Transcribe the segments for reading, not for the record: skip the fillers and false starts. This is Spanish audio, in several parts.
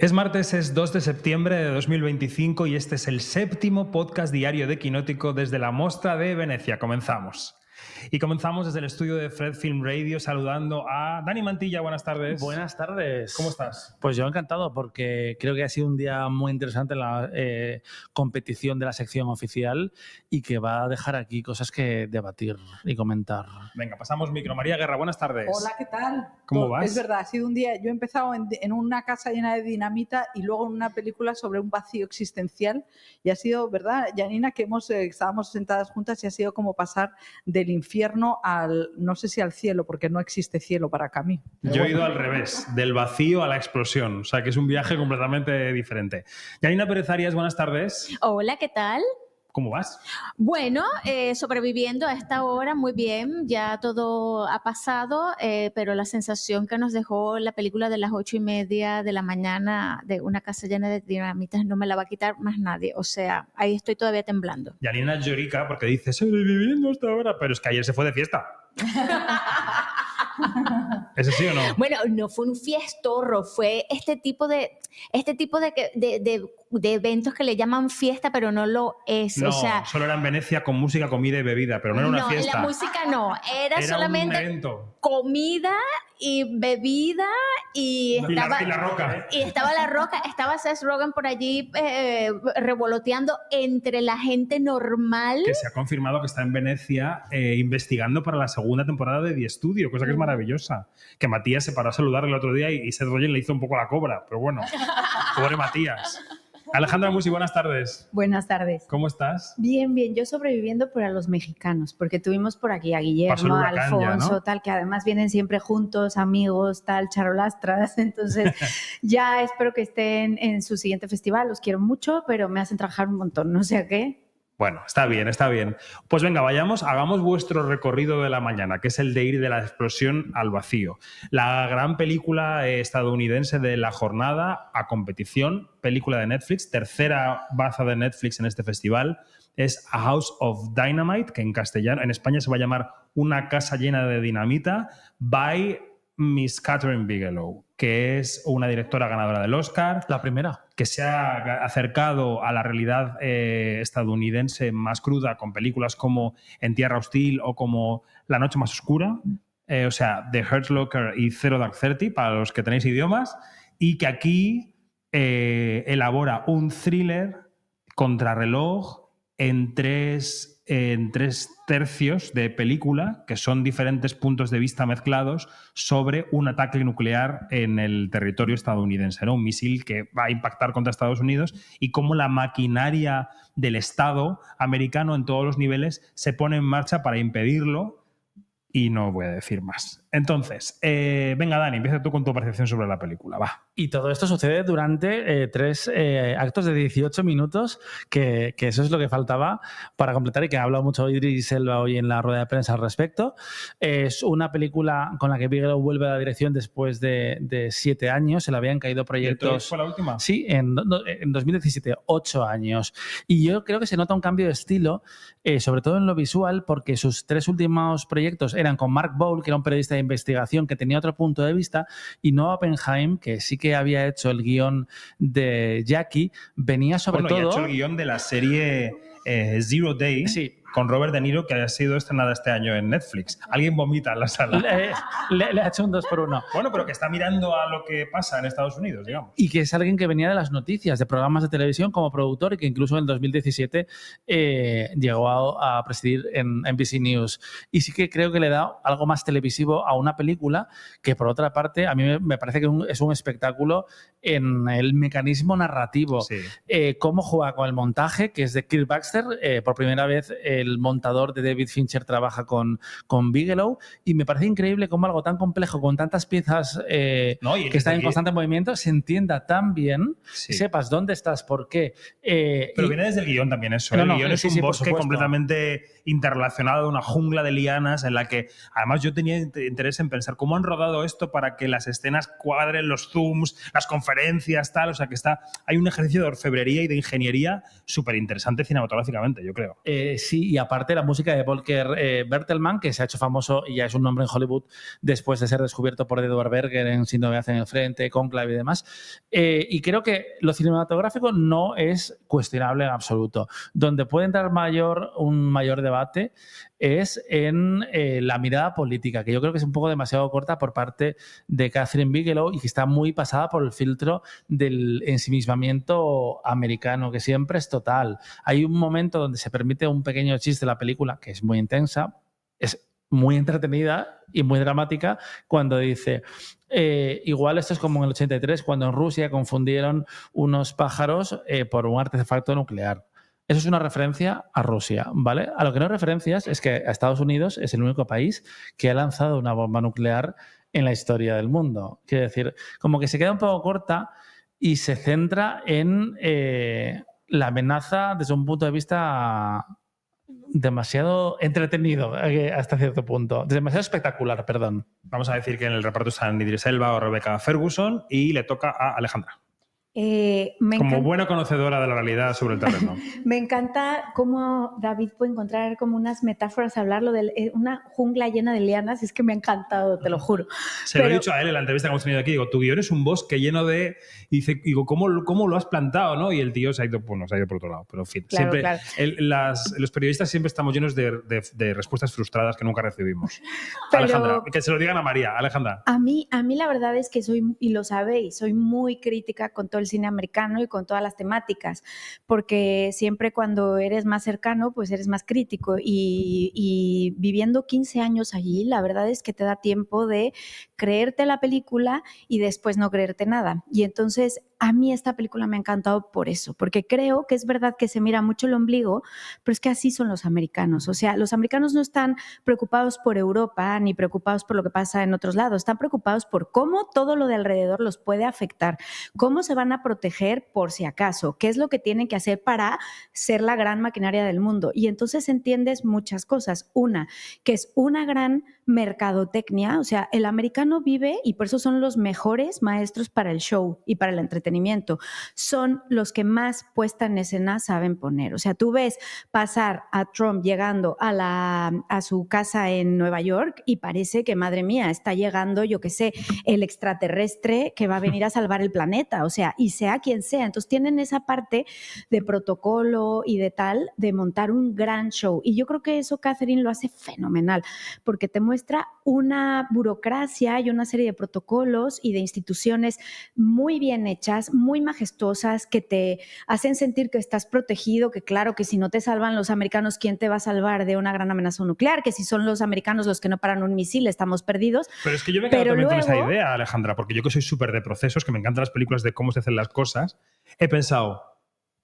Es martes, es 2 de septiembre de 2025 y este es el séptimo podcast diario de Quinótico desde la Mostra de Venecia. Comenzamos. Y comenzamos desde el estudio de Fred Film Radio saludando a Dani Mantilla. Buenas tardes. Buenas tardes. ¿Cómo estás? Pues yo encantado porque creo que ha sido un día muy interesante en la competición de la sección oficial y que va a dejar aquí cosas que debatir y comentar. Venga, pasamos micro. María Guerra, buenas tardes. Hola, ¿qué tal? ¿Cómo vas? Es verdad, ha sido un día. Yo he empezado en una casa llena de dinamita y luego en una película sobre un vacío existencial. Y ha sido, ¿verdad, Janina, que estábamos sentadas juntas y ha sido como pasar del infierno al, no sé si al cielo, porque no existe cielo para Camille. Yo he ido al revés, del vacío a la explosión. O sea, que es un viaje completamente diferente. Janina Pérez Arias, buenas tardes. Hola, ¿qué tal? ¿Cómo vas? Bueno, sobreviviendo a esta hora muy bien, ya todo ha pasado, pero la sensación que nos dejó la película de las 8:30 de la mañana de una casa llena de dinamitas no me la va a quitar más nadie. O sea, ahí estoy todavía temblando. Janina llorica porque dice sobreviviendo hasta ahora, pero es que ayer se fue de fiesta. ¿Es así o no? Bueno, no fue un fiestorro, fue este tipo de eventos que le llaman fiesta, pero no lo es. No, o sea, solo era en Venecia con música, comida y bebida, pero no era una fiesta. La música no, era solamente un evento. Comida y bebida y estaba y la Roca. Y estaba La Roca, estaba Seth Rogen por allí revoloteando entre la gente normal. Que se ha confirmado que está en Venecia investigando para la segunda temporada de The Studio, cosa que es maravillosa. Que Matías se paró a saludarle el otro día y Seth Rogen le hizo un poco la cobra, pero bueno, pobre Matías. Alejandra Musi, buenas tardes. Buenas tardes. ¿Cómo estás? Bien, bien. Yo sobreviviendo por a los mexicanos, porque tuvimos por aquí a Guillermo, a Alfonso, ¿no? Tal, que además vienen siempre juntos, amigos, tal, charolastras. Entonces, ya espero que estén en su siguiente festival. Los quiero mucho, pero me hacen trabajar un montón. No sé a qué. Bueno, está bien, está bien. Pues venga, hagamos vuestro recorrido de la mañana, que es el de ir de la explosión al vacío. La gran película estadounidense de la jornada a competición, película de Netflix, tercera baza de Netflix en este festival, es A House of Dynamite, que en castellano, en España se va a llamar Una casa llena de dinamita, by Miss Kathryn Bigelow, que es una directora ganadora del Oscar. La primera. Que se ha acercado a la realidad estadounidense más cruda con películas como En Tierra Hostil o como La Noche Más Oscura, o sea, The Hurt Locker y Zero Dark Thirty, para los que tenéis idiomas, y que aquí elabora un thriller contrarreloj en tres tercios de película, que son diferentes puntos de vista mezclados sobre un ataque nuclear en el territorio estadounidense, ¿no? Un misil que va a impactar contra Estados Unidos y cómo la maquinaria del Estado americano en todos los niveles se pone en marcha para impedirlo, y no voy a decir más. Entonces, venga, Dani, empieza tú con tu percepción sobre la película, va. Y todo esto sucede durante 3 actos de 18 minutos, que eso es lo que faltaba para completar y que ha hablado mucho Idris Elba hoy en la rueda de prensa al respecto. Es una película con la que Bigelow vuelve a la dirección después de 7 años. Se le habían caído proyectos... ¿Fue la última? Sí, en 2017, 8 años. Y yo creo que se nota un cambio de estilo, sobre todo en lo visual, porque sus 3 últimos proyectos eran con Mark Bowl, que era un periodista de investigación que tenía otro punto de vista, y Noah Oppenheim, que sí que había hecho el guión de Jackie, venía sobre todo... Y ha hecho el guión de la serie Zero Day. Sí. Con Robert De Niro, que ha sido estrenada este año en Netflix. Alguien vomita en la sala. Le ha hecho un 2x1. Bueno, pero que está mirando a lo que pasa en Estados Unidos, digamos. Y que es alguien que venía de las noticias, de programas de televisión como productor y que incluso en el 2017 llegó a presidir en NBC News. Y sí que creo que le da algo más televisivo a una película que, por otra parte, a mí me parece que es un espectáculo en el mecanismo narrativo. Sí. Cómo juega con el montaje, que es de Kirk Baxter. Por primera vez el montador de David Fincher trabaja con Bigelow, y me parece increíble cómo algo tan complejo, con tantas piezas que están en constante movimiento, se entienda tan bien, sí. Sepas dónde estás, por qué. Pero viene desde el guión también eso. El guión es un bosque completamente interrelacionado, una jungla de lianas en la que, además, yo tenía interés en pensar cómo han rodado esto para que las escenas cuadren, los zooms, las conferencias, tal. O sea, que hay un ejercicio de orfebrería y de ingeniería súper interesante cinematográficamente, yo creo. Sí, y aparte la música de Volker Bertelmann, que se ha hecho famoso y ya es un nombre en Hollywood después de ser descubierto por Edward Berger en Sin Novedad en el Frente, Conclave y demás. Y creo que lo cinematográfico no es cuestionable en absoluto. Donde puede entrar un mayor debate es en la mirada política, que yo creo que es un poco demasiado corta por parte de Catherine Bigelow y que está muy pasada por el filtro del ensimismamiento americano, que siempre es total. Hay un momento donde se permite un pequeño chiste de la película, que es muy intensa, es muy entretenida y muy dramática, cuando dice, igual esto es como en el 83, cuando en Rusia confundieron unos pájaros por un artefacto nuclear. Eso es una referencia a Rusia, ¿vale? A lo que no referencias es que Estados Unidos es el único país que ha lanzado una bomba nuclear en la historia del mundo. Quiero decir, como que se queda un poco corta y se centra en la amenaza desde un punto de vista demasiado entretenido hasta cierto punto. Demasiado espectacular, perdón. Vamos a decir que en el reparto están Idris Elba o Rebecca Ferguson y le toca a Alejandra. Como buena conocedora de la realidad sobre el terreno. Me encanta cómo David puede encontrar como unas metáforas, hablarlo de una jungla llena de lianas, es que me ha encantado, te lo juro. Lo he dicho a él en la entrevista que hemos tenido aquí, digo, tu guión es un bosque lleno de... Y digo, ¿cómo lo has plantado? ¿No? Y el tío se ha ido por otro lado, pero en fin. Claro, siempre, claro. Los periodistas siempre estamos llenos de respuestas frustradas que nunca recibimos. Pero, Alejandra, que se lo digan a María. Alejandra. A mí la verdad es que soy, y lo sabéis, soy muy crítica con todo el cine americano y con todas las temáticas, porque siempre cuando eres más cercano, pues eres más crítico y viviendo 15 años allí, la verdad es que te da tiempo de creerte la película y después no creerte nada. Y entonces a mí esta película me ha encantado por eso, porque creo que es verdad que se mira mucho el ombligo, pero es que así son los americanos. O sea, los americanos no están preocupados por Europa ni preocupados por lo que pasa en otros lados, están preocupados por cómo todo lo de alrededor los puede afectar, cómo se van a proteger por si acaso, qué es lo que tienen que hacer para ser la gran maquinaria del mundo. Y entonces entiendes muchas cosas. Una, que es una gran mercadotecnia, o sea, el americano vive, y por eso son los mejores maestros para el show y para el entretenimiento, son los que más puesta en escena saben poner. O sea, tú ves pasar a Trump llegando a su casa en Nueva York y parece que, madre mía, está llegando, yo qué sé, el extraterrestre que va a venir a salvar el planeta, o sea, y sea quien sea. Entonces tienen esa parte de protocolo y de tal, de montar un gran show. Y yo creo que eso Catherine lo hace fenomenal, porque te muestra una burocracia y una serie de protocolos y de instituciones muy bien hechas, muy majestuosas, que te hacen sentir que estás protegido, que claro, que si no te salvan los americanos, ¿quién te va a salvar de una gran amenaza nuclear? Que si son los americanos los que no paran un misil, estamos perdidos. Pero es que yo me quedo también con esa idea, Alejandra, porque yo que soy súper de procesos, que me encantan las películas de cómo se hacen las cosas, he pensado,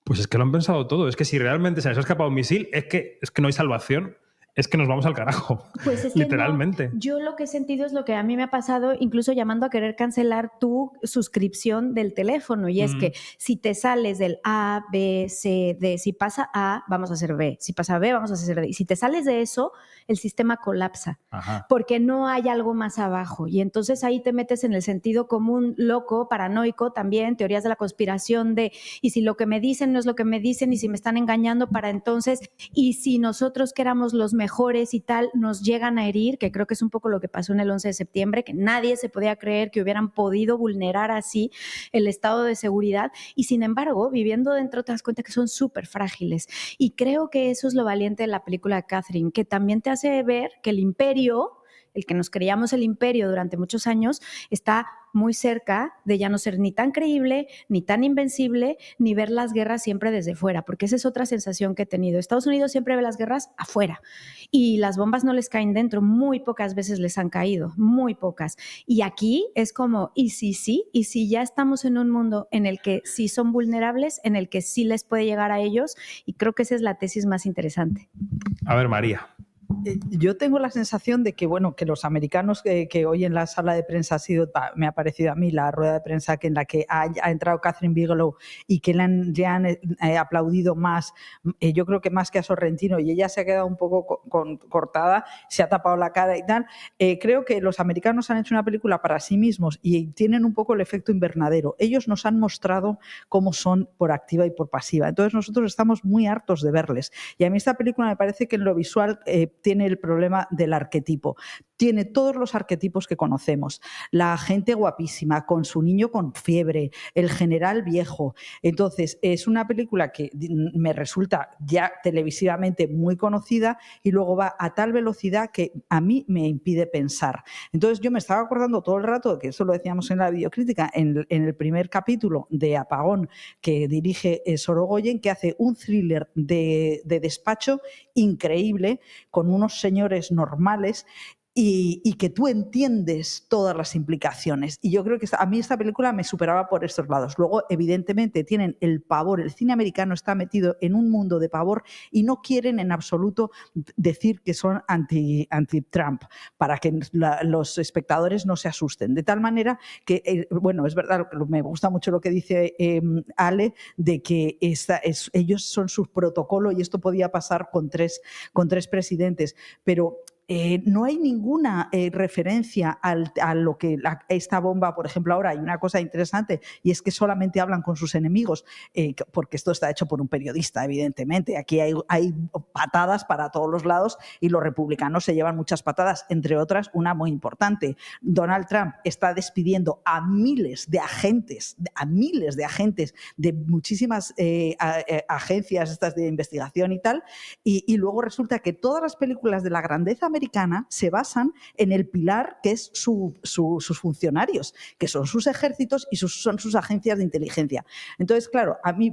pues es que lo han pensado todo, es que si realmente se les ha escapado un misil, es que no hay salvación. Es que nos vamos al carajo, pues es que literalmente. No, yo lo que he sentido es lo que a mí me ha pasado, incluso llamando a querer cancelar tu suscripción del teléfono, y es que si te sales del A, B, C, D, si pasa A, vamos a hacer B, si pasa B, vamos a hacer D, y si te sales de eso, el sistema colapsa. Ajá. Porque no hay algo más abajo, y entonces ahí te metes en el sentido común loco, paranoico, también teorías de la conspiración de, y si lo que me dicen no es lo que me dicen, y si me están engañando para entonces, y si nosotros que éramos los mejores y tal, nos llegan a herir, que creo que es un poco lo que pasó en el 11 de septiembre, que nadie se podía creer que hubieran podido vulnerar así el estado de seguridad, y sin embargo, viviendo dentro te das cuenta que son súper frágiles, y creo que eso es lo valiente de la película de Catherine, que también te hace ver que el imperio, el que nos creíamos el imperio durante muchos años, está muy cerca de ya no ser ni tan creíble, ni tan invencible, ni ver las guerras siempre desde fuera, porque esa es otra sensación que he tenido. Estados Unidos siempre ve las guerras afuera y las bombas no les caen dentro, muy pocas veces les han caído, muy pocas. Y aquí es como, y si ya estamos en un mundo en el que sí son vulnerables, en el que sí les puede llegar a ellos, y creo que esa es la tesis más interesante. A ver, María. Yo tengo la sensación de que, bueno, que los americanos que hoy en la sala de prensa me ha parecido a mí la rueda de prensa en la que ha entrado Catherine Bigelow y que le han aplaudido más, yo creo que más que a Sorrentino, y ella se ha quedado un poco cortada, se ha tapado la cara y tal. Creo que los americanos han hecho una película para sí mismos y tienen un poco el efecto invernadero. Ellos nos han mostrado cómo son por activa y por pasiva. Entonces nosotros estamos muy hartos de verles. Y a mí esta película me parece que en lo visual tiene el problema del arquetipo. Tiene todos los arquetipos que conocemos. La gente guapísima, con su niño con fiebre, el general viejo. Entonces, es una película que me resulta ya televisivamente muy conocida y luego va a tal velocidad que a mí me impide pensar. Entonces, yo me estaba acordando todo el rato, que eso lo decíamos en la videocrítica, en el primer capítulo de Apagón, que dirige Sorogoyen, que hace un thriller de despacho increíble, con unos señores normales y que tú entiendes todas las implicaciones. Y yo creo que a mí esta película me superaba por estos lados. Luego, evidentemente, tienen el pavor. El cine americano está metido en un mundo de pavor y no quieren en absoluto decir que son anti-Trump para que los espectadores no se asusten. De tal manera que, bueno, es verdad, me gusta mucho lo que dice Ale, de que ellos son su protocolo y esto podía pasar con tres presidentes, pero no hay ninguna referencia a lo que esta bomba, por ejemplo, ahora hay una cosa interesante y es que solamente hablan con sus enemigos, porque esto está hecho por un periodista, evidentemente. Aquí hay patadas para todos los lados y los republicanos se llevan muchas patadas, entre otras una muy importante. Donald Trump está despidiendo a miles de agentes de muchísimas agencias estas de investigación y tal, y luego resulta que todas las películas de la grandeza americana se basan en el pilar que es sus funcionarios, que son sus ejércitos y son sus agencias de inteligencia. Entonces, claro, a mí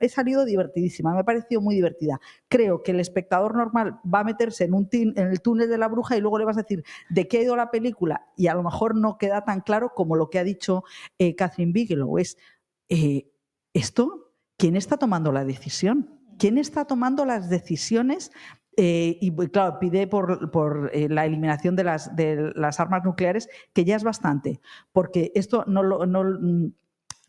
he salido divertidísima, me ha parecido muy divertida. Creo que el espectador normal va a meterse en el túnel de la bruja y luego le vas a decir de qué ha ido la película y a lo mejor no queda tan claro como lo que ha dicho Catherine Bigelow. Es esto, ¿quién está tomando la decisión? ¿Quién está tomando las decisiones? Y claro, pide por la eliminación de las armas nucleares, que ya es bastante, porque esto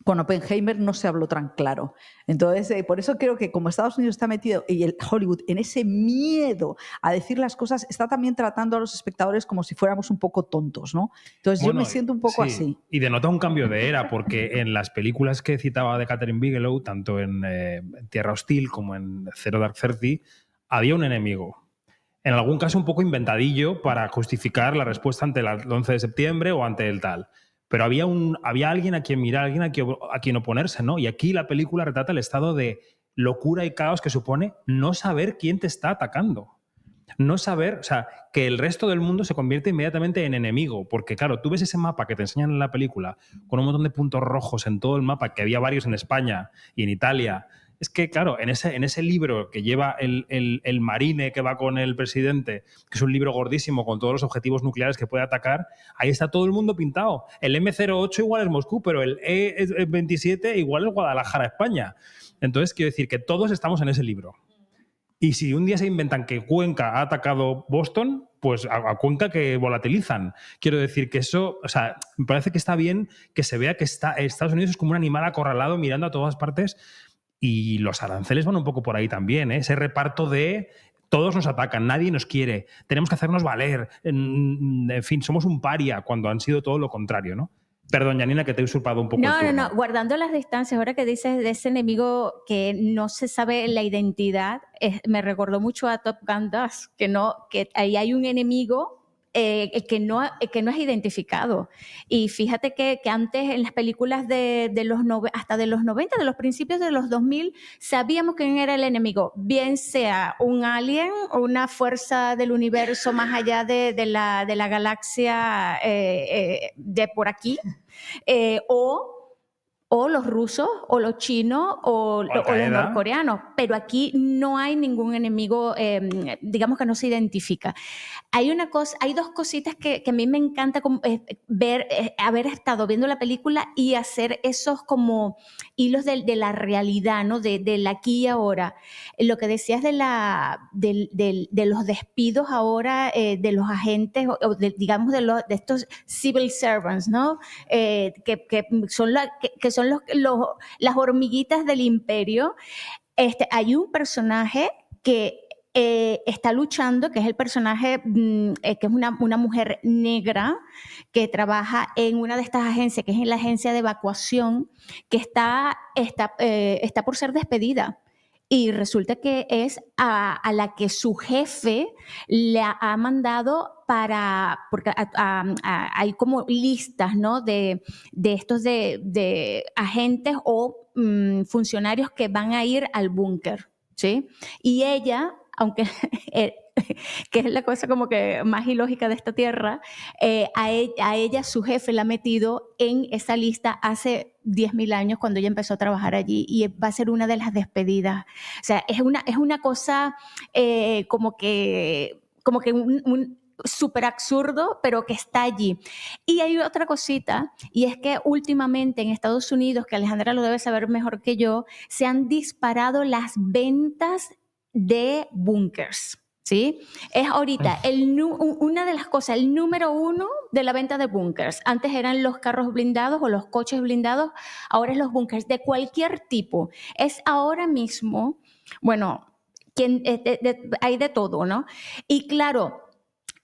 con Oppenheimer no se habló tan claro. Entonces, por eso creo que como Estados Unidos está metido y el Hollywood en ese miedo a decir las cosas, está también tratando a los espectadores como si fuéramos un poco tontos, ¿no? Entonces yo me siento un poco así. Y denota un cambio de era, porque en las películas que citaba de Catherine Bigelow, tanto en Tierra Hostil como en Zero Dark Thirty, había un enemigo. En algún caso un poco inventadillo para justificar la respuesta ante el 11 de septiembre o ante el tal. Pero había alguien a quien mirar, alguien a quien oponerse, ¿no? Y aquí la película retrata el estado de locura y caos que supone no saber quién te está atacando. No saber, o sea, que el resto del mundo se convierte inmediatamente en enemigo. Porque, claro, tú ves ese mapa que te enseñan en la película con un montón de puntos rojos en todo el mapa, que había varios en España y en Italia. Es que, claro, en ese libro que lleva el marine que va con el presidente, que es un libro gordísimo con todos los objetivos nucleares que puede atacar, ahí está todo el mundo pintado. El M08 igual es Moscú, pero el E27 igual es Guadalajara, España. Entonces, quiero decir que todos estamos en ese libro. Y si un día se inventan que Cuenca ha atacado Boston, pues a Cuenca que volatilizan. Quiero decir que eso, o sea, me parece que está bien que se vea que Estados Unidos es como un animal acorralado mirando a todas partes. Y los aranceles van un poco por ahí también, ¿eh? Ese reparto de todos nos atacan, nadie nos quiere, tenemos que hacernos valer, en fin, somos un paria, cuando han sido todo lo contrario, ¿no? Perdón, Janina, que te he usurpado un poco el turno. No, guardando las distancias, ahora que dices de ese enemigo que no se sabe la identidad, me recordó mucho a Top Gun 2, que ahí hay un enemigo que no es identificado. Y fíjate que antes en las películas hasta de los 90, de los principios de los 2000, sabíamos quién era el enemigo, bien sea un alien o una fuerza del universo más allá de la galaxia de por aquí, o o los rusos, o los chinos, o los norcoreanos. Pero aquí no hay ningún enemigo, digamos que no se identifica. Hay dos cositas que a mí me encanta ver, haber estado viendo la película y hacer esos como hilos de la realidad, ¿no? Del aquí y ahora. Lo que decías de los despidos ahora de los agentes, digamos de estos civil servants, ¿no? Que son las hormiguitas del imperio. Hay un personaje que está luchando, que es el personaje que es una mujer negra que trabaja en una de estas agencias, que es en la agencia de evacuación, que está por ser despedida. Y resulta que es a la que su jefe le ha mandado porque hay como listas, ¿no? de estos de agentes o funcionarios que van a ir al búnker, ¿sí? Y ella, aunque que es la cosa como que más ilógica de esta tierra, a ella su jefe la ha metido en esa lista hace 10.000 años cuando ella empezó a trabajar allí, y va a ser una de las despedidas. O sea, es una cosa como que un súper absurdo, pero que está allí. Y hay otra cosita, y es que últimamente en Estados Unidos, que Alejandra lo debe saber mejor que yo, se han disparado las ventas de búnkers. ¿Sí? Es ahorita una de las cosas, el número 1 de la venta de búnkers. Antes eran los carros blindados o los coches blindados, ahora es los búnkers de cualquier tipo. Es ahora mismo, bueno, hay de todo, ¿no? Y claro,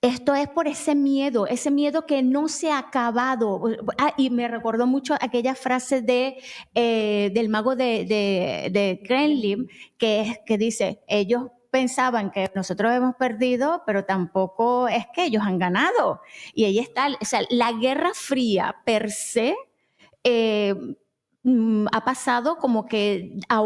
esto es por ese miedo que no se ha acabado. Y me recordó mucho aquella frase del mago de Kremlin que dice, ellos pensaban que nosotros hemos perdido, pero tampoco es que ellos han ganado. Y ahí está, o sea, la Guerra Fría per se ha pasado como que ha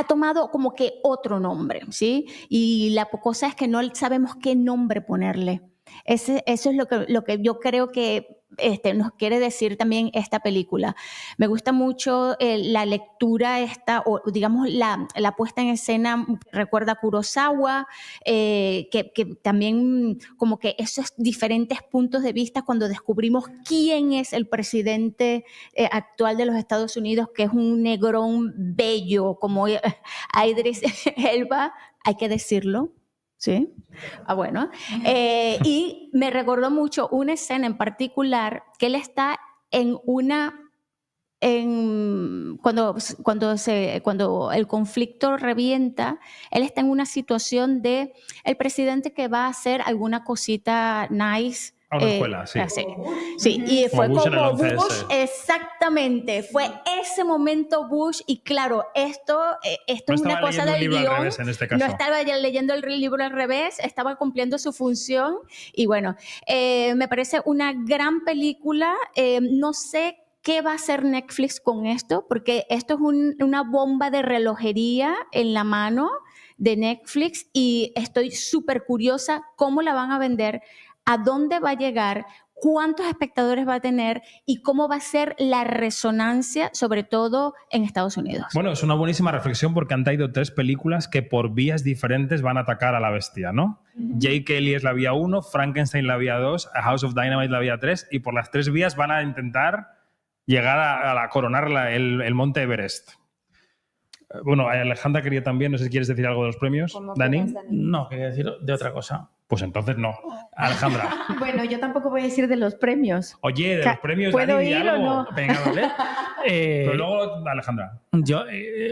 tomado como que otro nombre, ¿sí? Y la cosa es que no sabemos qué nombre ponerle. Eso es lo que yo creo que nos quiere decir también esta película. Me gusta mucho la lectura esta, o digamos la puesta en escena, recuerda a Kurosawa, que también como que esos diferentes puntos de vista cuando descubrimos quién es el presidente actual de los Estados Unidos, que es un negrón bello como Idris Elba, hay que decirlo. ¿Sí? Bueno. Y me recordó mucho una escena en particular que él está cuando el conflicto revienta, él está en una situación de el presidente que va a hacer alguna cosita nice. A una escuela, sí. Sí, y fue Bush como Bush, exactamente, fue ese momento Bush, y claro, esto no es una cosa del guión, no estaba leyendo el libro al revés, estaba cumpliendo su función, y bueno, me parece una gran película. No sé qué va a hacer Netflix con esto, porque esto es una bomba de relojería en la mano de Netflix, y estoy súper curiosa cómo la van a vender, a dónde va a llegar, cuántos espectadores va a tener y cómo va a ser la resonancia, sobre todo en Estados Unidos. Bueno, es una buenísima reflexión porque han traído 3 películas que por vías diferentes van a atacar a la bestia, ¿no? Jake Kelly es la vía 1, Frankenstein la vía 2, A House of Dynamite la vía 3, y por las 3 vías van a intentar llegar a coronar el Monte Everest. Bueno, Alejandra quería también, no sé si quieres decir algo de los premios. ¿Dani? No, quería decir de otra cosa. Pues entonces no. Alejandra. Bueno, yo tampoco voy a decir de los premios. Oye, de los premios, ¿puedo Dani, ir o no? Venga, vale. Pero luego, Alejandra. Yo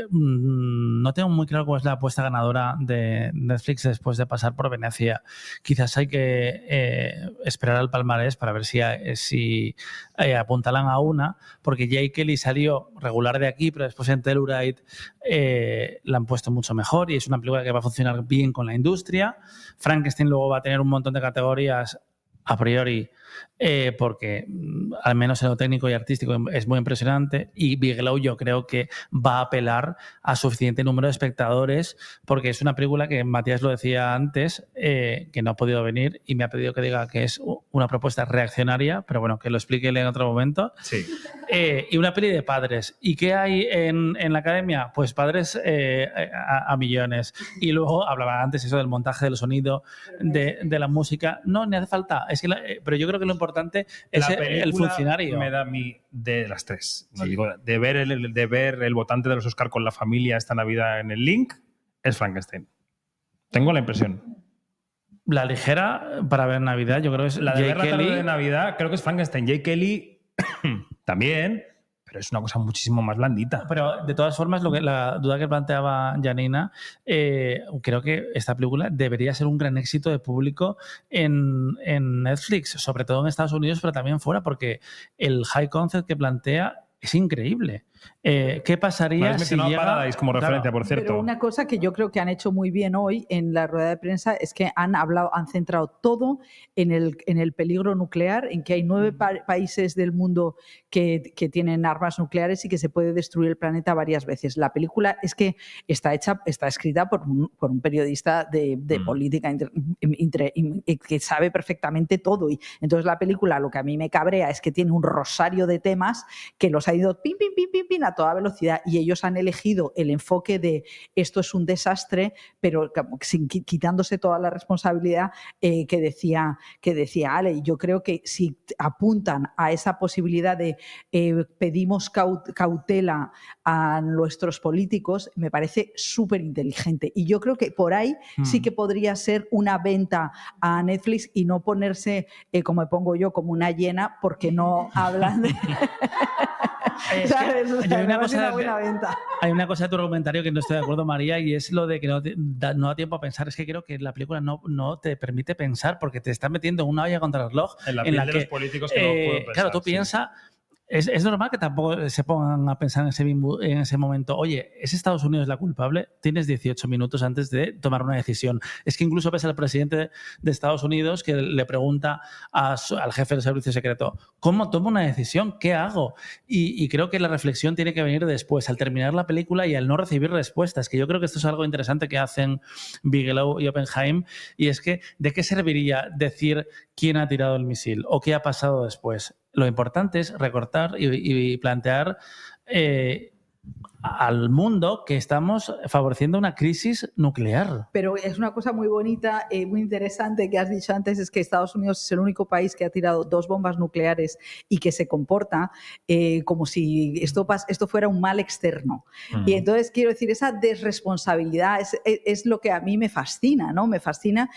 no tengo muy claro cuál es la apuesta ganadora de Netflix después de pasar por Venecia. Quizás hay que esperar al palmarés para ver si apuntalan a una, porque Jake Kelly salió regular de aquí, pero después en Telluride la han puesto mucho mejor, y es una película que va a funcionar bien con la industria. Frankenstein luego va a tener un montón de categorías a priori, porque al menos en lo técnico y artístico es muy impresionante, y Bigelow yo creo que va a apelar a suficiente número de espectadores, porque es una película que Matías lo decía antes, que no ha podido venir y me ha pedido que diga que es una propuesta reaccionaria, pero bueno, que lo explique él en otro momento. Sí. Y una peli de padres. ¿Y qué hay en la academia? Pues padres a millones. Y luego hablaba antes eso del montaje del sonido, de la música. No, ni hace falta. Es que pero yo creo que lo importante es el funcionario. Me da a mí de las tres. Sí, digo, de ver el votante de los Oscar con la familia esta Navidad en el Link, es Frankenstein. Tengo la impresión. La ligera para ver Navidad, yo creo que es la de Jake ver la Kelly. tarde de Navidad, creo que es Frankenstein. Jake Kelly también, pero es una cosa muchísimo más blandita. Pero de todas formas, la duda que planteaba Janina, creo que esta película debería ser un gran éxito de público en Netflix, sobre todo en Estados Unidos, pero también fuera, porque el high concept que plantea es increíble. ¿Qué pasaría si llega Paradise como referencia, por cierto? Pero una cosa que yo creo que han hecho muy bien hoy en la rueda de prensa es que han centrado todo en el peligro nuclear, en que hay 9 países del mundo que tienen armas nucleares y que se puede destruir el planeta varias veces. La película es que está escrita por un periodista de política que sabe perfectamente todo. Y entonces la película, lo que a mí me cabrea es que tiene un rosario de temas que los ha ido pim, pim, pim, pim, pim, a toda velocidad, y ellos han elegido el enfoque de esto es un desastre, pero quitándose toda la responsabilidad que decía Ale. Y yo creo que si apuntan a esa posibilidad de pedimos cautela a nuestros políticos, me parece súper inteligente, y yo creo que por ahí sí que podría ser una venta a Netflix y no ponerse, como me pongo yo, como una hiena porque no hablan de... ¿Sabes? Hay una cosa de tu argumentario que no estoy de acuerdo, María, y es lo de que no da tiempo a pensar. Es que creo que la película no te permite pensar porque te está metiendo una olla contra el reloj en la piel de los políticos que no pueden pensar. Claro, tú piensas... Es normal que tampoco se pongan a pensar en ese momento, oye, ¿es Estados Unidos la culpable? Tienes 18 minutos antes de tomar una decisión. Es que incluso ves al presidente de Estados Unidos que le pregunta al jefe del servicio secreto, ¿cómo tomo una decisión? ¿Qué hago? Y creo que la reflexión tiene que venir después, al terminar la película y al no recibir respuestas, que yo creo que esto es algo interesante que hacen Bigelow y Oppenheim, y es que ¿de qué serviría decir quién ha tirado el misil o qué ha pasado después? Lo importante es recortar y plantear al mundo que estamos favoreciendo una crisis nuclear. Pero es una cosa muy bonita, muy interesante que has dicho antes, es que Estados Unidos es el único país que ha tirado 2 bombas nucleares y que se comporta como si esto fuera un mal externo. Y entonces quiero decir, esa desresponsabilidad es lo que a mí me fascina, ¿no? Me fascina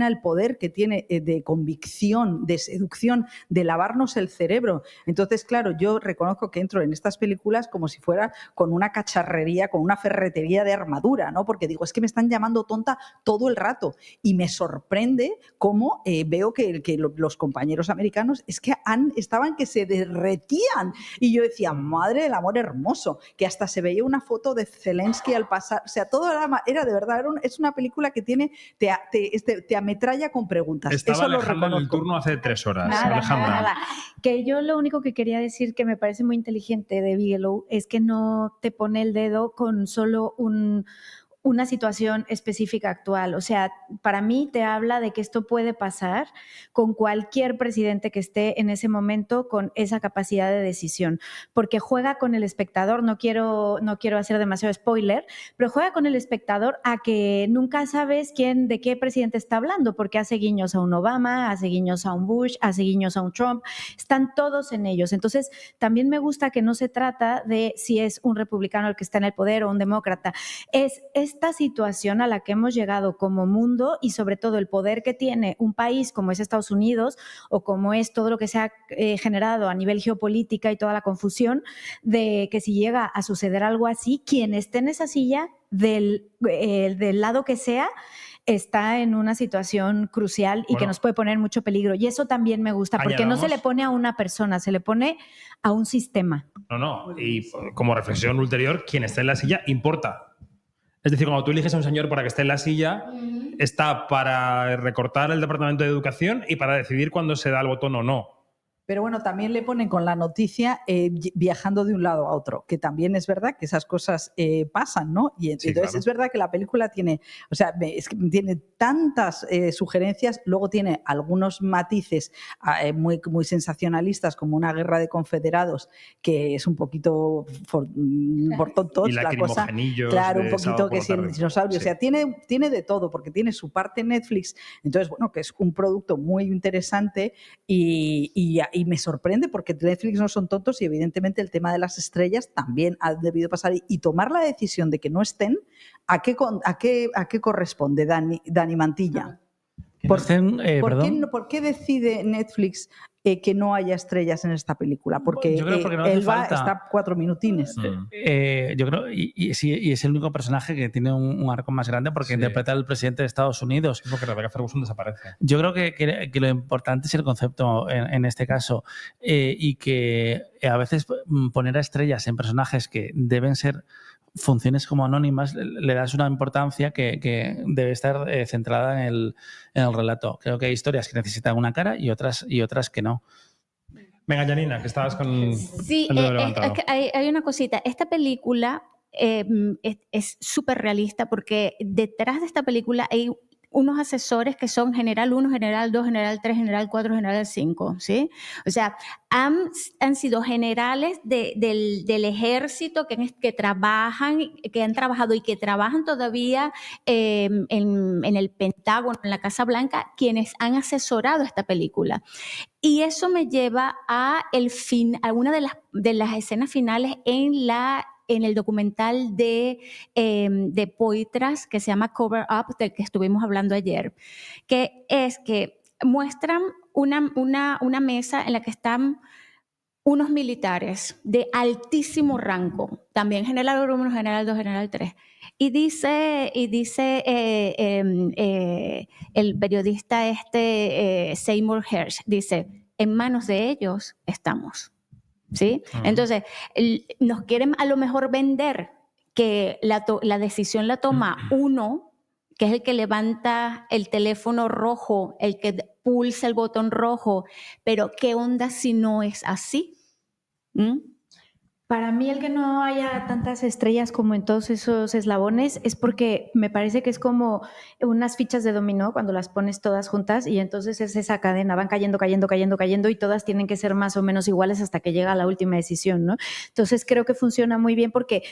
el poder que tiene de convicción, de seducción, de lavarnos el cerebro. Entonces, claro, yo reconozco que entro en estas películas como si fuera con una cacharrería, con una ferretería de armadura, ¿no? Porque digo, es que me están llamando tonta todo el rato, y me sorprende cómo veo que los compañeros americanos es que estaban que se derretían, y yo decía, madre del amor hermoso, que hasta se veía una foto de Zelensky al pasar, o sea, todo era de verdad, es una película que te ametralla con preguntas. Estaba Eso lo Alejandra en el reconozco. turno hace 3 horas. Nada. Que yo lo único que quería decir que me parece muy inteligente de Bigelow es que no te pone el dedo con solo una situación específica actual. O sea, para mí te habla de que esto puede pasar con cualquier presidente que esté en ese momento con esa capacidad de decisión, porque juega con el espectador. No quiero hacer demasiado spoiler, pero juega con el espectador a que nunca sabes de qué presidente está hablando, porque hace guiños a un Obama, hace guiños a un Bush, hace guiños a un Trump, están todos en ellos. Entonces, también me gusta que no se trata de si es un republicano el que está en el poder o un demócrata. Es esta situación a la que hemos llegado como mundo, y sobre todo el poder que tiene un país como es Estados Unidos, o como es todo lo que se ha generado a nivel geopolítica y toda la confusión, de que si llega a suceder algo así, quien esté en esa silla del lado que sea, está en una situación crucial y que nos puede poner mucho peligro. Y eso también me gusta, porque no se le pone a una persona, se le pone a un sistema. No, y como reflexión ulterior, quien está en la silla importa. Es decir, cuando tú eliges a un señor para que esté en la silla, está para recortar el Departamento de Educación y para decidir cuándo se da el botón o no. Pero bueno, también le ponen con la noticia viajando de un lado a otro, que también es verdad que esas cosas pasan, ¿no? Y entonces claro. Es verdad que la película tiene, o sea, es que tiene tantas sugerencias, luego tiene algunos matices muy, muy sensacionalistas, como una guerra de confederados, que es un poquito por tontos, y la cosa. Claro, un poquito que si el dinosaurio, sí. O sea, tiene de todo, porque tiene su parte Netflix, entonces, bueno, que es un producto muy interesante y me sorprende porque Netflix no son tontos y evidentemente el tema de las estrellas también ha debido pasar y tomar la decisión de que no estén, ¿a qué corresponde, Dani Mantilla? ¿Por qué decide Netflix que no haya estrellas en esta película? Porque, porque no Elba está 4 minutines. Yo creo, y es el único personaje que tiene un arco más grande porque interpreta al presidente de Estados Unidos. Sí, porque Rebecca Ferguson desaparece. Yo creo que lo importante es el concepto en este caso y que a veces poner a estrellas en personajes que deben ser funciones como anónimas le das una importancia que debe estar centrada en el relato. Creo que hay historias que necesitan una cara y otras que no. Venga, Janina, que estabas con sí, el dedo levantado. Es que hay una cosita. Esta película es súper realista porque detrás de esta película hay unos asesores que son general 1, general 2, general 3, general 4, general 5, ¿sí? O sea, han sido generales del ejército que trabajan, que han trabajado y que trabajan todavía en el Pentágono, en la Casa Blanca, quienes han asesorado esta película. Y eso me lleva a una de las escenas finales en el documental de Poitras que se llama Cover Up, del que estuvimos hablando ayer, que es que muestran una mesa en la que están unos militares de altísimo rango, también general 1, general 2, general 3, y dice el periodista Seymour Hersh, dice, en manos de ellos estamos. ¿Sí? Entonces, nos quieren a lo mejor vender que la decisión la toma uno, que es el que levanta el teléfono rojo, el que pulsa el botón rojo, pero ¿qué onda si no es así? Para mí el que no haya tantas estrellas como en todos esos eslabones es porque me parece que es como unas fichas de dominó cuando las pones todas juntas y entonces es esa cadena, van cayendo y todas tienen que ser más o menos iguales hasta que llega la última decisión, ¿no? Entonces creo que funciona muy bien porque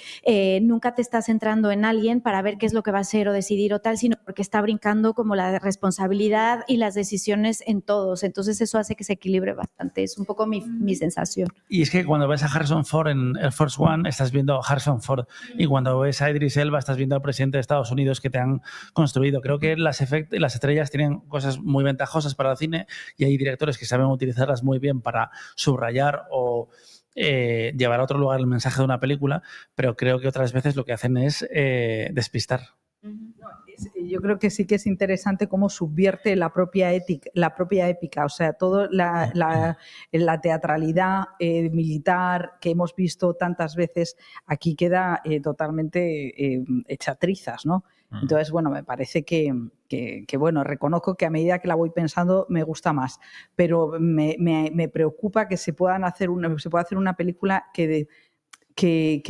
nunca te estás centrando en alguien para ver qué es lo que va a hacer o decidir o tal, sino porque está brincando como la responsabilidad y las decisiones en todos. Entonces eso hace que se equilibre bastante. Es un poco mi sensación. Y es que cuando ves a Harrison Ford en Air Force One estás viendo a Harrison Ford y cuando ves a Idris Elba estás viendo al presidente de Estados Unidos que te han construido. Creo que las estrellas tienen cosas muy ventajosas para el cine y hay directores que saben utilizarlas muy bien para subrayar o llevar a otro lugar el mensaje de una película, pero creo que otras veces lo que hacen es despistar. Yo creo que sí que es interesante cómo subvierte la propia épica, o sea, toda la teatralidad militar que hemos visto tantas veces aquí queda totalmente hecha trizas, ¿no? Entonces, bueno, me parece que bueno, reconozco que a medida que la voy pensando me gusta más, pero me preocupa que se pueda hacer una película que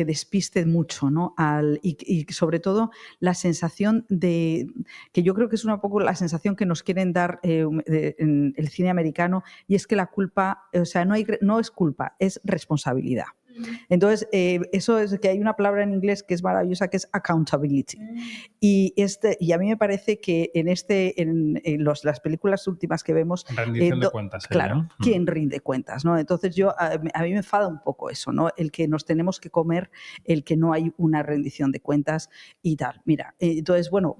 despiste mucho, ¿no? Y sobre todo la sensación que yo creo que es un poco la sensación que nos quieren dar en el cine americano, y es que la culpa, o sea, no es culpa, es responsabilidad. Entonces, eso es que hay una palabra en inglés que es maravillosa, que es accountability. Y a mí me parece que en las películas últimas que vemos... Rendición de cuentas. Claro, ¿quién rinde cuentas? ¿No? Entonces, a mí me enfada un poco eso, ¿no? El que nos tenemos que comer, el que no hay una rendición de cuentas y tal. Mira, entonces, bueno,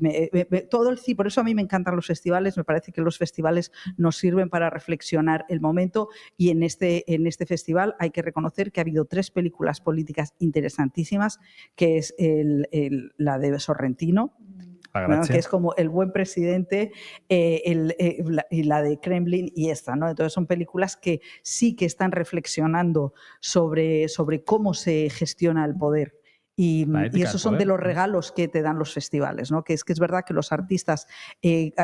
por eso a mí me encantan los festivales, me parece que los festivales nos sirven para reflexionar el momento, y en este festival hay que reconocer que ha habido 3 películas políticas interesantísimas, que es la de Sorrentino, ¿no? Que es como El buen presidente, y la de Kremlin y esta, ¿no? Entonces son películas que sí que están reflexionando sobre cómo se gestiona el poder Y esos son de los regalos que te dan los festivales, ¿no? Que es verdad que los artistas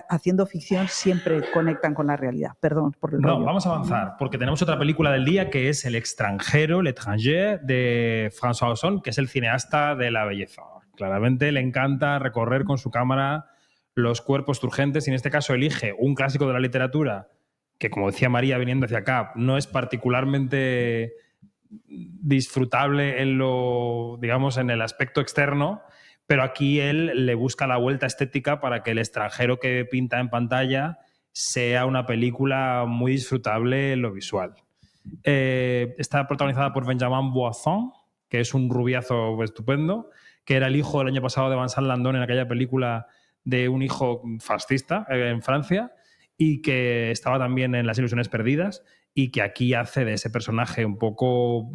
haciendo ficción siempre conectan con la realidad. Perdón por el rollo. No, vamos a avanzar, porque tenemos otra película del día que es El extranjero, L'Étranger, de François Ozon, que es el cineasta de la belleza. Claramente le encanta recorrer con su cámara los cuerpos turgentes y en este caso elige un clásico de la literatura que, como decía María viniendo hacia acá, no es particularmente disfrutable en lo, digamos, en el aspecto externo, pero aquí él le busca la vuelta estética para que El extranjero que pinta en pantalla sea una película muy disfrutable en lo visual. Está protagonizada por Benjamin Boisson, que es un rubiazo estupendo, que era el hijo el año pasado de Vincent Landon en aquella película de un hijo fascista en Francia, y que estaba también en Las ilusiones perdidas, y que aquí hace de ese personaje un poco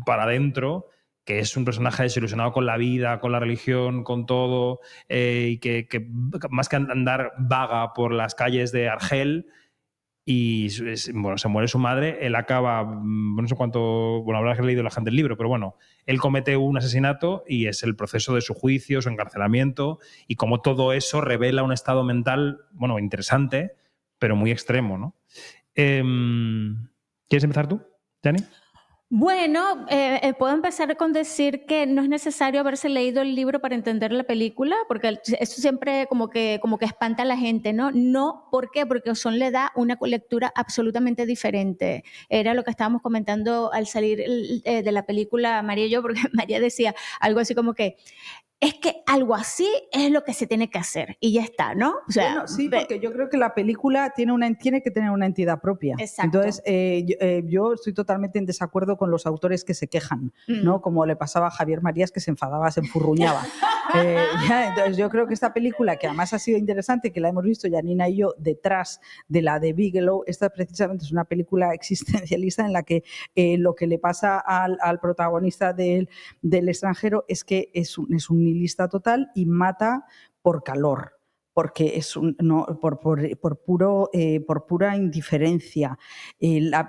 para adentro, que es un personaje desilusionado con la vida, con la religión, con todo, y que más que andar vaga por las calles de Argel y bueno, se muere su madre, él acaba, no sé cuánto, bueno, habrá leído la gente el libro, pero bueno, él comete un asesinato y es el proceso de su juicio, su encarcelamiento, y como todo eso revela un estado mental, bueno, interesante, pero muy extremo, ¿no? ¿Quieres empezar tú, Jani? Bueno, puedo empezar con decir que no es necesario haberse leído el libro para entender la película, porque eso siempre como que espanta a la gente, ¿no? No, ¿por qué? Porque Ozon le da una lectura absolutamente diferente. Era lo que estábamos comentando al salir de la película, María y yo, porque María decía algo así como que es que algo así es lo que se tiene que hacer y ya está, ¿no? O sea, bueno, sí, porque yo creo que la película tiene que tener una entidad propia. Exacto. Entonces, yo estoy totalmente en desacuerdo con los autores que se quejan, ¿no? Como le pasaba a Javier Marías, que se enfadaba, se enfurruñaba. Entonces, yo creo que esta película, que además ha sido interesante, que la hemos visto Janina y yo detrás de la de Bigelow, esta precisamente es una película existencialista en la que lo que le pasa al protagonista del extranjero es que es un nihilista total y mata por calor, porque es por pura indiferencia,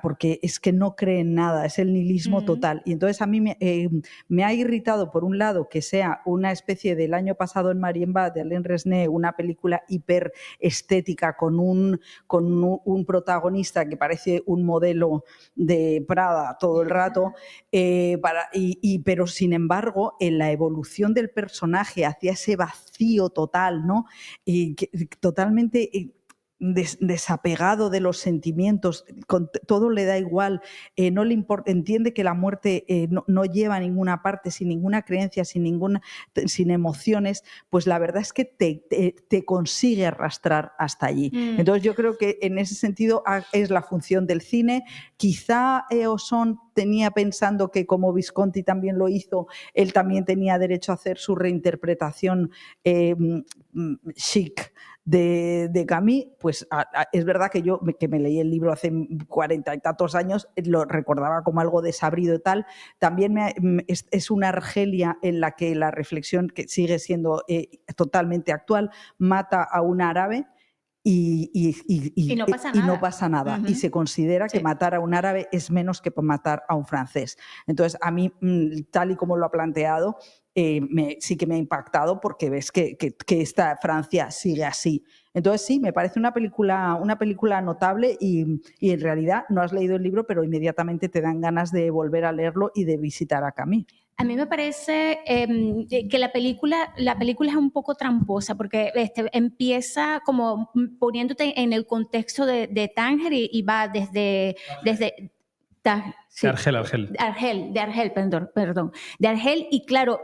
porque es que no cree en nada, es el nihilismo total. Y entonces a mí me ha irritado, por un lado, que sea una especie del año pasado en Marienbad de Alain Resnais, una película hiper estética con un protagonista que parece un modelo de Prada todo el rato, pero sin embargo en la evolución del personaje hacia ese vacío total, ¿no? Totalmente desapegado de los sentimientos, todo le da igual, no le importa, entiende que la muerte no lleva a ninguna parte, sin ninguna creencia, sin emociones, pues la verdad es que te consigue arrastrar hasta allí. Entonces yo creo que en ese sentido es la función del cine. Quizá Ozon tenía pensando que, como Visconti también lo hizo, él también tenía derecho a hacer su reinterpretación chic de Camus. Pues es verdad que yo, que me leí el libro hace 40 y tantos años, lo recordaba como algo desabrido y tal. También es una Argelia en la que la reflexión, que sigue siendo totalmente actual, mata a un árabe y no pasa nada. Y se considera que matar a un árabe es menos que matar a un francés. Entonces, a mí, tal y como lo ha planteado, sí que me ha impactado, porque ves que esta Francia sigue así. Entonces sí, me parece una película notable y en realidad no has leído el libro, pero inmediatamente te dan ganas de volver a leerlo y de visitar a Camus. A mí me parece que la película es un poco tramposa, porque empieza como poniéndote en el contexto de Tánger y va desde Sí. De Argel, perdón. De Argel, y claro,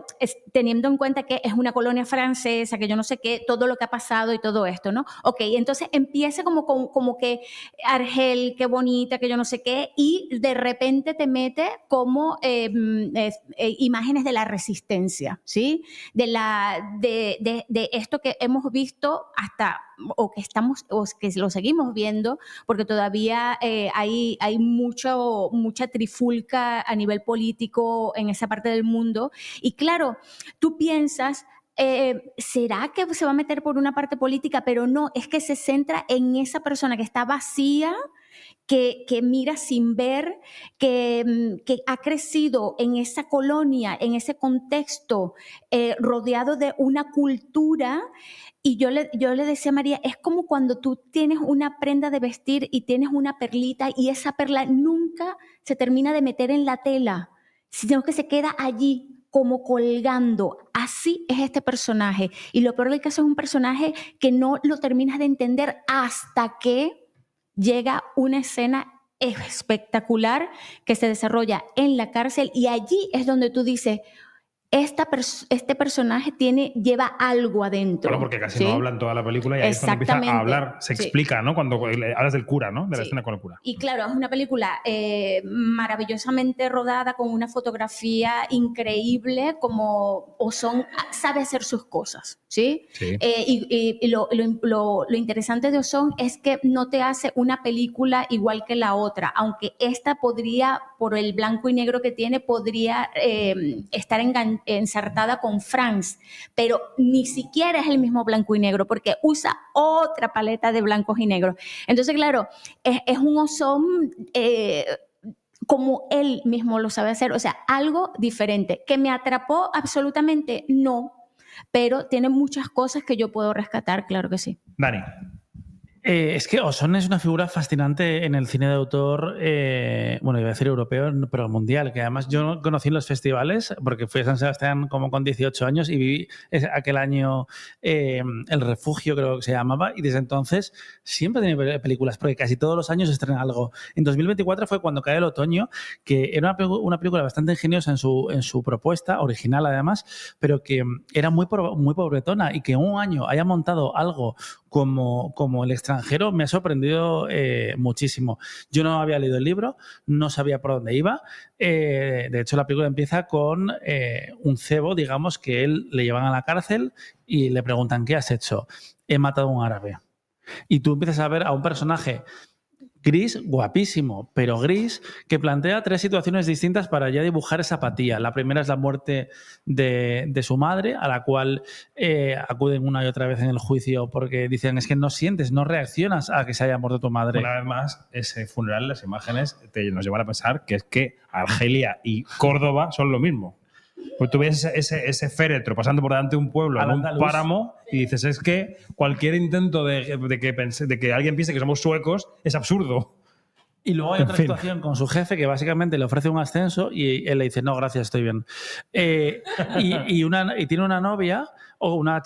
teniendo en cuenta que es una colonia francesa, que yo no sé qué, todo lo que ha pasado y todo esto, ¿no? Ok, entonces empieza como que Argel, qué bonita, que yo no sé qué, y de repente te mete como imágenes de la resistencia, ¿sí? De esto que hemos visto hasta, o que lo seguimos viendo, porque todavía hay mucha trifulca a nivel político en esa parte del mundo. Y claro, tú piensas, ¿será que se va a meter por una parte política? Pero no, es que se centra en esa persona que está vacía, que mira sin ver, que ha crecido en esa colonia, en ese contexto, rodeado de una cultura. Y yo le decía a María, es como cuando tú tienes una prenda de vestir y tienes una perlita y esa perla nunca se termina de meter en la tela, sino que se queda allí como colgando. Así es este personaje. Y lo peor del caso es un personaje que no lo terminas de entender hasta que llega una escena espectacular que se desarrolla en la cárcel y allí es donde tú dices, este personaje lleva algo adentro. Claro, porque casi ¿sí? no habla en toda la película y ahí es cuando empieza a hablar, se explica, ¿no? Cuando hablas del cura, ¿no? De la escena con el cura. Y claro, es una película maravillosamente rodada, con una fotografía increíble, como Ozon sabe hacer sus cosas, ¿sí? Y lo interesante de Ozon es que no te hace una película igual que la otra, aunque esta podría, por el blanco y negro que tiene, podría estar ensartada con France, pero ni siquiera es el mismo blanco y negro porque usa otra paleta de blancos y negros. Entonces, claro, es un Ozon como él mismo lo sabe hacer, o sea, algo diferente. ¿Que me atrapó? Absolutamente no, pero tiene muchas cosas que yo puedo rescatar, claro que sí. Dani. Es que Ozon es una figura fascinante en el cine de autor, bueno, iba a decir europeo, pero mundial, que además yo conocí en los festivales, porque fui a San Sebastián como con 18 años y viví aquel año El Refugio, creo que se llamaba, y desde entonces siempre he tenido películas, porque casi todos los años estrena algo. En 2024 fue Cuando cae el otoño, que era una película bastante ingeniosa en su propuesta, original además, pero que era muy pobretona, y que en un año haya montado algo como El extranjero me ha sorprendido muchísimo. Yo no había leído el libro, no sabía por dónde iba. De hecho, la película empieza con un cebo, digamos, que él le llevan a la cárcel y le preguntan, ¿qué has hecho? He matado a un árabe. Y tú empiezas a ver a un personaje gris, guapísimo, pero gris, que plantea tres situaciones distintas para ya dibujar esa apatía. La primera es la muerte de su madre, a la cual acuden una y otra vez en el juicio porque dicen, es que no sientes, no reaccionas a que se haya muerto tu madre. Una vez más, ese funeral, las imágenes nos llevan a pensar que es que Argelia y Córdoba son lo mismo. Pues tú ves ese féretro pasando por delante de un pueblo en un páramo y dices, es que cualquier intento de que alguien piense que somos suecos es absurdo. Y luego hay otra situación con su jefe que básicamente le ofrece un ascenso y él le dice, no, gracias, estoy bien. Y tiene una novia o una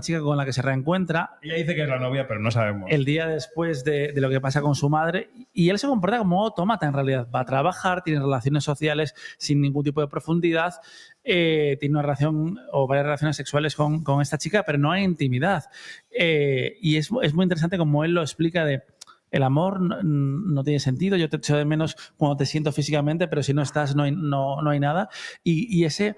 chica con la que se reencuentra. Ella dice que es la novia, pero no sabemos. El día después de lo que pasa con su madre. Y él se comporta como un autómata, en realidad. Va a trabajar, tiene relaciones sociales sin ningún tipo de profundidad. Tiene una relación o varias relaciones sexuales con esta chica, pero no hay intimidad. Y es muy interesante como él lo explica de... El amor no tiene sentido, yo te echo de menos cuando te siento físicamente, pero si no estás no hay nada. Y ese,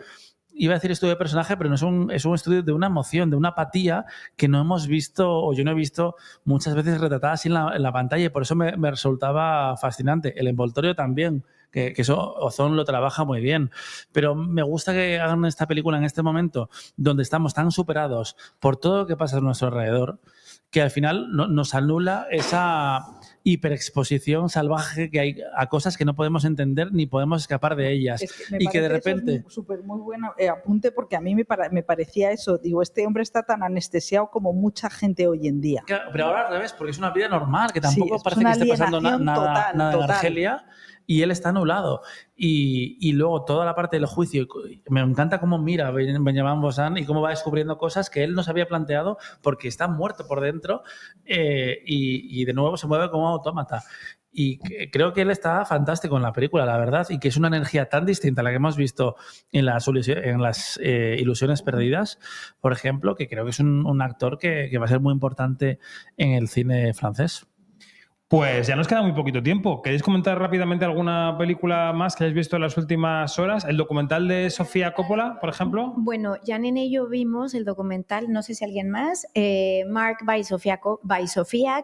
iba a decir estudio de personaje, pero no es un estudio de una emoción, de una apatía que no hemos visto, o yo no he visto muchas veces retratada así en la pantalla, y por eso me resultaba fascinante. El envoltorio también, que eso Ozon lo trabaja muy bien. Pero me gusta que hagan esta película en este momento, donde estamos tan superados por todo lo que pasa a nuestro alrededor, que al final nos anula esa hiperexposición salvaje que hay a cosas que no podemos entender ni podemos escapar de ellas. Es que y que de repente... Eso es súper muy bueno apunte, porque a mí me parecía eso. Digo, este hombre está tan anestesiado como mucha gente hoy en día. Claro, pero ahora al revés, porque es una vida normal, que tampoco sí, parece que esté pasando nada en Argelia. Y él está anulado. Y luego toda la parte del juicio, me encanta cómo mira Benjamin Bozan y cómo va descubriendo cosas que él no se había planteado porque está muerto por dentro y de nuevo se mueve como autómata. Y creo que él está fantástico en la película, la verdad, y que es una energía tan distinta a la que hemos visto en las Ilusiones Perdidas, por ejemplo, que creo que es un actor que va a ser muy importante en el cine francés. Pues ya nos queda muy poquito tiempo. ¿Queréis comentar rápidamente alguna película más que hayáis visto en las últimas horas? ¿El documental de Sofía Coppola, por ejemplo? Bueno, Janine y yo vimos el documental, no sé si alguien más, Mark by Sofía,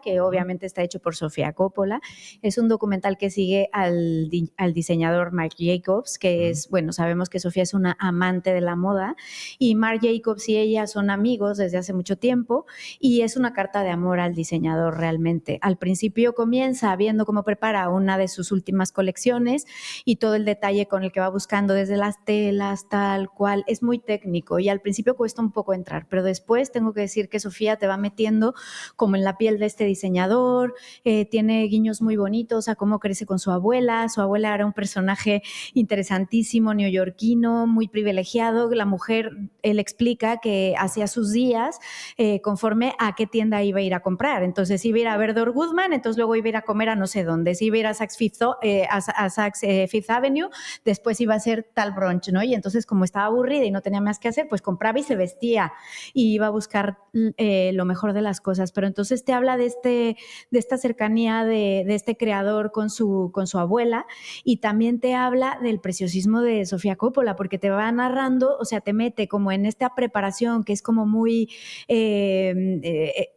que obviamente está hecho por Sofía Coppola. Es un documental que sigue al diseñador Marc Jacobs, que es, bueno, sabemos que Sofía es una amante de la moda y Marc Jacobs y ella son amigos desde hace mucho tiempo y es una carta de amor al diseñador realmente. Al principio comienza viendo cómo prepara una de sus últimas colecciones y todo el detalle con el que va buscando desde las telas, tal cual. Es muy técnico y al principio cuesta un poco entrar, pero después tengo que decir que Sofía te va metiendo como en la piel de este diseñador, tiene guiños muy bonitos a cómo crece con su abuela. Su abuela era un personaje interesantísimo, neoyorquino, muy privilegiado. La mujer, él explica que hacía sus días conforme a qué tienda iba a ir a comprar. Entonces iba a ir a ver Dor Goodman, entonces luego iba a ir a comer a no sé dónde. Si iba a ir a Saks Fifth Avenue, después iba a hacer tal brunch, ¿no? Y entonces, como estaba aburrida y no tenía más que hacer, pues compraba y se vestía y iba a buscar lo mejor de las cosas. Pero entonces te habla de esta cercanía de este creador con su abuela, y también te habla del preciosismo de Sofía Coppola, porque te va narrando, o sea, te mete como en esta preparación que es como muy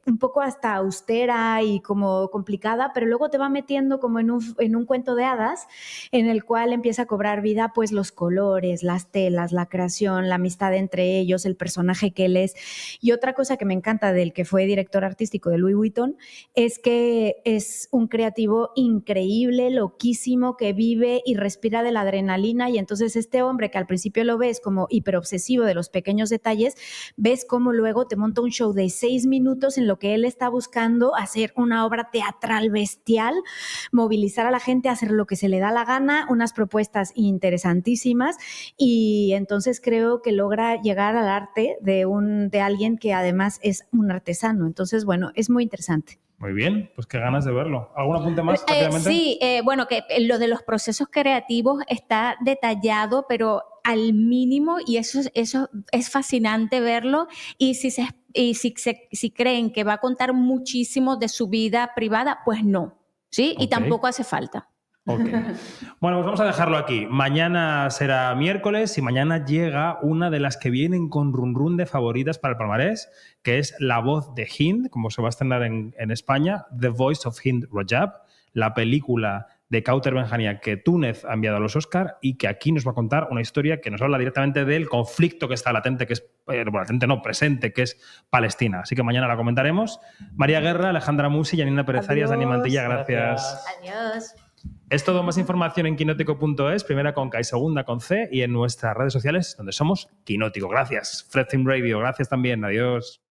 un poco hasta austera y como complicada, pero luego te va metiendo como en un cuento de hadas en el cual empieza a cobrar vida pues los colores, las telas, la creación, la amistad entre ellos, el personaje que él es. Y otra cosa que me encanta del que fue director artístico de Louis Vuitton es que es un creativo increíble, loquísimo, que vive y respira de la adrenalina, y entonces este hombre que al principio lo ves como hiperobsesivo de los pequeños detalles, ves cómo luego te monta un show de 6 minutos en lo que él está buscando hacer una obra teatral bestial, movilizar a la gente a hacer lo que se le da la gana, unas propuestas interesantísimas, y entonces creo que logra llegar al arte de alguien que además es un artesano. Entonces, bueno, es muy interesante. Muy bien, pues qué ganas de verlo. ¿Algún apunte más? Sí, bueno, que lo de los procesos creativos está detallado, pero al mínimo, y eso es fascinante verlo. Y si creen que va a contar muchísimo de su vida privada, pues no, ¿sí? Okay. Y tampoco hace falta. Okay. Bueno, pues vamos a dejarlo aquí. Mañana será miércoles y mañana llega una de las que vienen con run run de favoritas para el palmarés, que es La voz de Hind, como se va a estrenar en España, The Voice of Hind Rajab, la película de Kauter Benjania que Túnez ha enviado a los Oscar y que aquí nos va a contar una historia que nos habla directamente del conflicto que está latente, que es, latente no, presente, que es Palestina. Así que mañana la comentaremos. María Guerra, Alejandra Musi, Janina Pérez Arias, Dani Mantilla, gracias. Adiós. Es todo. Más información en quinótico.es, primera con K y segunda con C, y en nuestras redes sociales donde somos Quinótico. Gracias. Fred Film Radio, gracias también. Adiós.